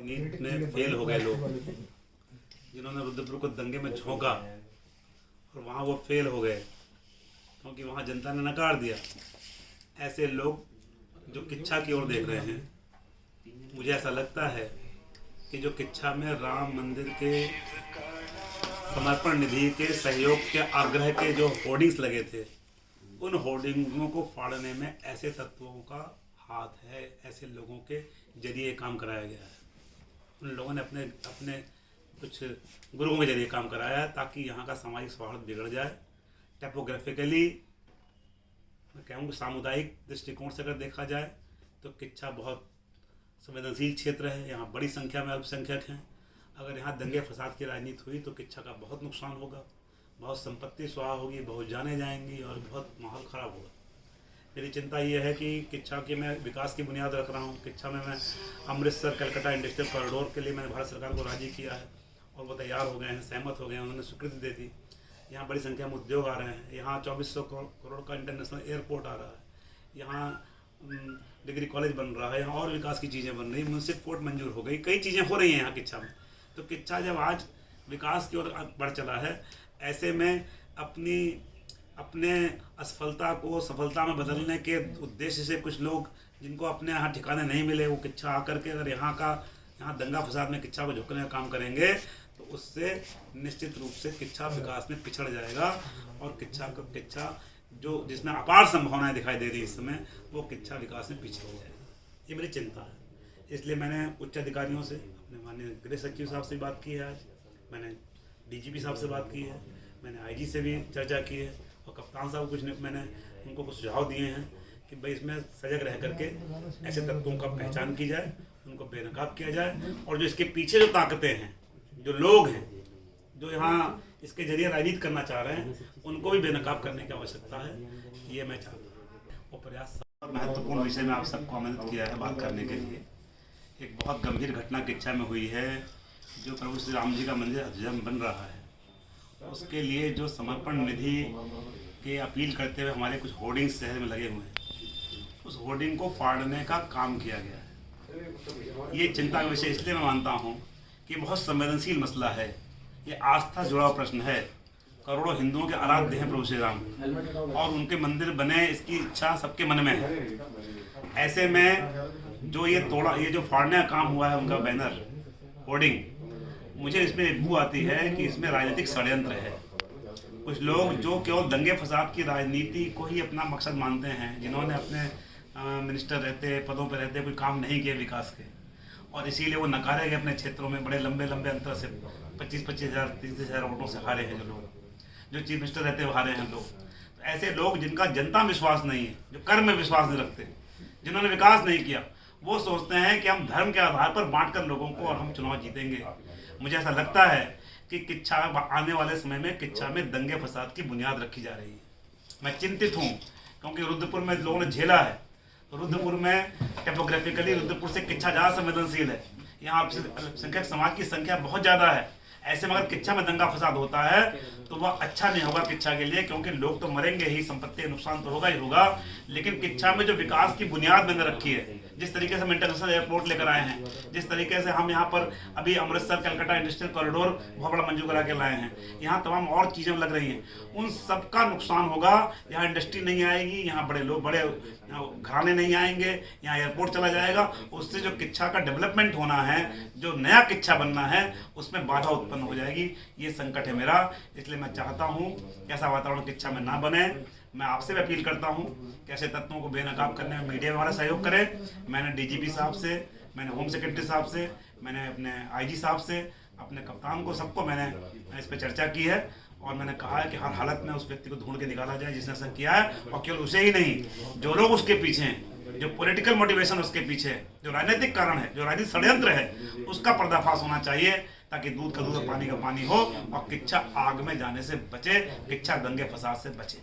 NEET में fail हो गए लोग जिन्होंने रुद्रपुर को दंगे में झोंका और वहाँ वो फेल हो गए क्योंकि वहाँ जनता ने नकार दिया। ऐसे लोग जो किच्छा की ओर देख रहे हैं, मुझे ऐसा लगता है कि जो किच्छा में राम मंदिर के समर्पण निधि के सहयोग के आग्रह के जो होर्डिंग्स लगे थे, उन होर्डिंगों को फाड़ने में ऐसे तत्वों का हाथ है, ऐसे लोगों के जरिए काम कराया गया है। उन लोगों ने अपने अपने कुछ गुरुओं के जरिए काम कराया है ताकि यहाँ का सामाजिक सौहार्द बिगड़ जाए। टैपोग्राफिकली मैं कहूँगा सामुदायिक दृष्टिकोण से अगर देखा जाए तो किच्छा बहुत संवेदनशील क्षेत्र है। यहाँ बड़ी संख्या में अल्पसंख्यक हैं। अगर यहाँ दंगे फसाद की राजनीति हुई तो किच्छा का बहुत नुकसान होगा, बहुत संपत्ति स्वाहा होगी, बहुत जाने जाएंगी और बहुत माहौल ख़राब होगा। मेरी चिंता ये है कि किच्छा की मैं विकास की बुनियाद रख रहा हूँ। किच्छा में मैं अमृतसर कलकत्ता इंडस्ट्रियल कॉरिडोर के लिए मैंने भारत सरकार को राजी किया है और वो तैयार हो गए हैं, सहमत हो गए हैं, उन्होंने स्वीकृति दे दी। यहाँ बड़ी संख्या में उद्योग आ रहे हैं। यहाँ 2400 करोड़ का इंटरनेशनल एयरपोर्ट आ रहा है। यहाँ डिग्री कॉलेज बन रहा है। यहाँ और विकास की चीज़ें बन रही, म्यूनसिपल कोर्ट मंजूर हो गई, कई चीज़ें हो रही हैं यहाँ किच्छा में। तो किच्छा जब आज विकास की ओर बढ़ चला है, ऐसे में अपने असफलता को सफलता में बदलने के उद्देश्य से कुछ लोग जिनको अपने यहाँ ठिकाने नहीं मिले, वो किच्छा आकर के अगर यहाँ दंगा फसाद में किच्छा को झुकने का काम करेंगे तो उससे निश्चित रूप से किच्छा विकास में पिछड़ जाएगा। और किच्छा जो जिसमें अपार संभावनाएं दिखाई दे रही है इस समय, वो किच्छा विकास में पीछे हो जाएगा। ये मेरी चिंता है। इसलिए मैंने उच्च अधिकारियों से, अपने माननीय गृह सचिव साहब से बात की है, आज मैंने डीजीपी साहब से बात की है, मैंने आईजी से भी चर्चा की है और कप्तान साहब मैंने उनको कुछ सुझाव दिए हैं कि भाई इसमें सजग रह करके ऐसे तत्वों का पहचान की जाए, उनको बेनकाब किया जाए और जो इसके पीछे जो ताकतें हैं, जो लोग हैं जो यहाँ इसके जरिए राजनीति करना चाह रहे हैं, उनको भी बेनकाब करने की आवश्यकता है। ये मैं चाहता हूँ। वो प्रयास और महत्वपूर्ण विषय में आप सबको आमंत्रित किया है बात करने के लिए। एक बहुत गंभीर घटना किच्छा में हुई है। जो प्रभु श्री राम जी का मंदिर अयोध्या बन रहा है, उसके लिए जो समर्पण निधि के अपील करते हुए हमारे कुछ होर्डिंग्स शहर में लगे हुए हैं, उस होर्डिंग को फाड़ने का काम किया गया है। ये चिंता का विषय इसलिए मैं मानता हूँ कि बहुत संवेदनशील मसला है। ये आस्था से जुड़ा हुआ प्रश्न है। करोड़ों हिंदुओं के आराध्य हैं प्रभु श्री राम और उनके मंदिर बने, इसकी इच्छा सबके मन में है। ऐसे में जो ये जो फाड़ने का काम हुआ है, उनका बैनर होर्डिंग, मुझे इसमें बू आती है कि इसमें राजनीतिक षड्यंत्र है। कुछ लोग जो केवल दंगे फसाद की राजनीति को ही अपना मकसद मानते हैं, जिन्होंने अपने मिनिस्टर रहते, पदों पर रहते कोई काम नहीं किए विकास के, और इसीलिए वो नकारे गए अपने क्षेत्रों में बड़े लंबे अंतर से 25-25 हज़ार 30 हज़ार वोटों से हारे हैं। जो चीफ मिनिस्टर रहते हैं हारे हैं लोग। तो ऐसे लोग जिनका जनता में विश्वास नहीं है, जो कर्म में विश्वास नहीं रखते, जिन्होंने विकास नहीं किया, वो सोचते हैं कि हम धर्म के आधार पर बांट कर लोगों को और हम चुनाव जीतेंगे। मुझे ऐसा लगता है कि किच्छा आने वाले समय में किच्छा में दंगे फसाद की बुनियाद रखी जा रही है। मैं चिंतित हूँ क्योंकि रुद्रपुर में लोगों ने झेला है। रुद्रपुर में टैपोग्राफिकली रुद्रपुर से किच्छा ज़्यादा संवेदनशील है। यहाँ अल्पसंख्यक समाज की संख्या बहुत ज़्यादा है। ऐसे में अगर किच्छा में दंगा फसाद होता है तो वह अच्छा नहीं होगा किच्छा के लिए, क्योंकि लोग तो मरेंगे ही, संपत्ति का नुकसान तो होगा ही होगा। लेकिन किच्छा में जो विकास की बुनियाद मैंने रखी है, जिस तरीके से हम इंटरनेशनल एयरपोर्ट लेकर आए हैं, जिस तरीके से हम यहाँ पर अभी अमृतसर कलकत्ता इंडस्ट्रियल कॉरिडोर बहुत बड़ा मंजूर करा के लाए हैं, यहाँ तमाम और चीज़ें लग रही हैं, उन सब का नुकसान होगा। यहाँ इंडस्ट्री नहीं आएगी, यहाँ बड़े घराने नहीं आएंगे, यहाँ एयरपोर्ट चला जाएगा। उससे जो किच्छा का डेवलपमेंट होना है, जो नया किच्छा बनना है, उसमें बाधा उत्पन्न हो जाएगी। ये संकट है मेरा। इसलिए मैं चाहता हूँ कि ऐसा वातावरण किच्छा में ना बने। मैं आपसे भी अपील करता हूँ कि ऐसे तत्वों को बेनकाब करने में मीडिया हमारा सहयोग करे। मैंने डीजीपी साहब से, मैंने होम सेक्रेटरी साहब से, मैंने अपने आईजी साहब से, अपने कप्तान को, सबको मैंने इस पर चर्चा की है और मैंने कहा है कि हर हालत में उस व्यक्ति को ढूंढ के निकाला जाए जिसने ऐसा किया है। और केवल उसे ही नहीं, जो लोग उसके पीछे हैं, जो पॉलिटिकल मोटिवेशन उसके पीछे है, जो राजनीतिक कारण है, जो राजनीतिक षड्यंत्र है, उसका पर्दाफाश होना चाहिए ताकि दूध का दूध और पानी का पानी हो और किच्छा आग में जाने से बचे, किच्छा दंगे फसाद से बचे।